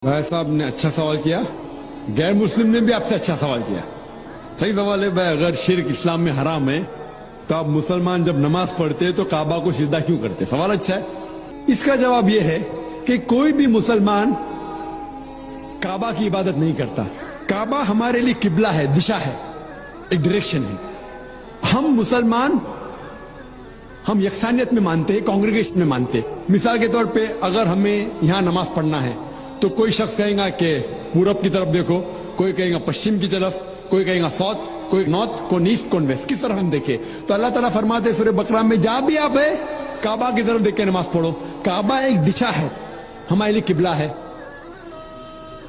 भाई साहब ने अच्छा सवाल किया। गैर मुस्लिम ने भी आपसे अच्छा सवाल किया। सही सवाल है भाई। अगर शिर्क इस्लाम में हराम है तो आप मुसलमान जब नमाज पढ़ते हैं तो काबा को सिजदा क्यों करते? सवाल अच्छा है। इसका जवाब यह है कि कोई भी मुसलमान काबा की इबादत नहीं करता। काबा हमारे लिए किबला है, दिशा है, एक डायरेक्शन है। हम मुसलमान हम यकसानियत में मानते हैं, कांग्रेगेशन में मानते हैं। मिसाल के तौर पे अगर हमें यहाँ नमाज पढ़ना है तो कोई शख्स कहेगा कि पूरब की तरफ देखो, कोई कहेगा पश्चिम की तरफ, कोई कहेगा साउथ, कोई नॉर्थ, कोई ईस्ट, कोई वेस्ट, किस तरफ हम देखें? तो अल्लाह ताला फरमाते सूरह बकरा में, जहां भी आप है काबा की तरफ देख के नमाज पढ़ो। काबा एक दिशा है, हमारे लिए किबला है।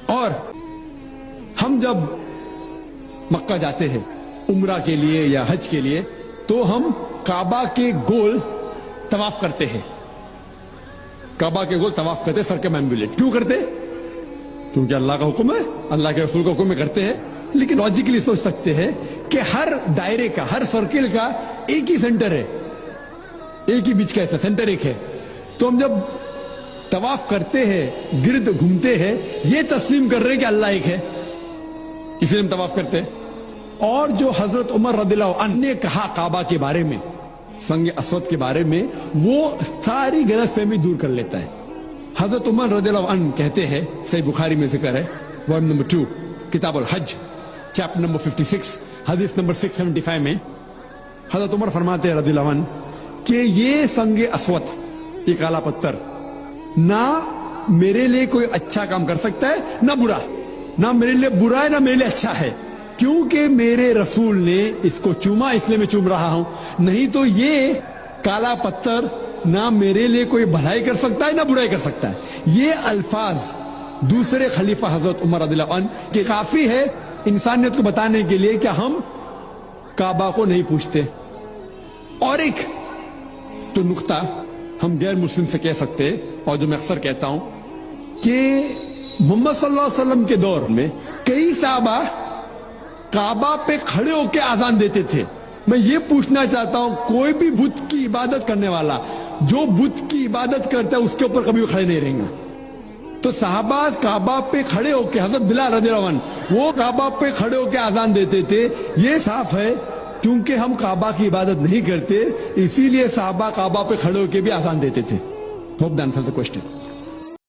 और हम जब मक्का जाते हैं उम्रा के लिए या हज के लिए तो हम काबा के गोल तवाफ करते हैं। काबा के गोल तवाफ करते, सर्कमएम्बुलेट क्यों करते? क्योंकि अल्लाह का हुक्म है, अल्लाह के रसूल का हुक्म में करते हैं। लेकिन लॉजिकली सोच सकते हैं कि हर दायरे का, हर सर्किल का एक ही सेंटर है, एक ही बीच का ऐसा सेंटर एक है। तो हम जब तवाफ करते हैं, गिर्द घूमते हैं, ये तस्लीम कर रहे हैं कि अल्लाह एक है, इसलिए हम तवाफ करते हैं। और जो हजरत उमर रदियल्लाहु अन्हु ने कहा काबा के बारे में, संग अस्वद के बारे में, वो सारी गलतफहमी दूर कर लेता है। हजरत उमर रदियल्लाहु अन्हु कहते हैं, सही बुखारी में जिक्र है, वर्ड नंबर 2 किताब अल हज चैप्टर नंबर 56 हदीस नंबर 675 में हजरत उमर फरमाते हैं रदियल्लाहु अन्हु कि ये संग अस्वद, ये काला पत्थर, ना मेरे लिए कोई अच्छा काम कर सकता है ना बुरा, ना मेरे लिए बुरा है ना मेरे लिए अच्छा है, क्योंकि मेरे रसूल ने इसको चूमा, इसलिए मैं चूम रहा हूं। नहीं तो ये काला पत्थर ना मेरे लिए कोई भलाई कर सकता है ना बुराई कर सकता है। ये अल्फाज दूसरे खलीफा हजरत उमर रदियल्लाहु अन्हु के काफी है इंसानियत को बताने के लिए कि हम काबा को नहीं पूछते। और एक तो नुक्ता हम गैर मुस्लिम से कह सकते हैं, और जो मैं अक्सर कहता हूं कि मोहम्मद सल्लल्लाहु अलैहि वसल्लम के दौर में कई साहबा काबा पे खड़े होकर आजान देते थे। मैं ये पूछना चाहता हूं, कोई भी बुत की इबादत करने वाला जो बुत की इबादत करता है उसके ऊपर कभी खड़े नहीं रहेगा। तो साहबा काबा पे खड़े होकर, हजरत बिलाल रज़ियल्लाहु अन्हु वो काबा पे खड़े होकर आजान देते थे। ये साफ है क्योंकि हम काबा की इबादत नहीं करते, इसीलिए साहबा काबा पे खड़े होकर भी आजान देते थे। Hope the answer the question.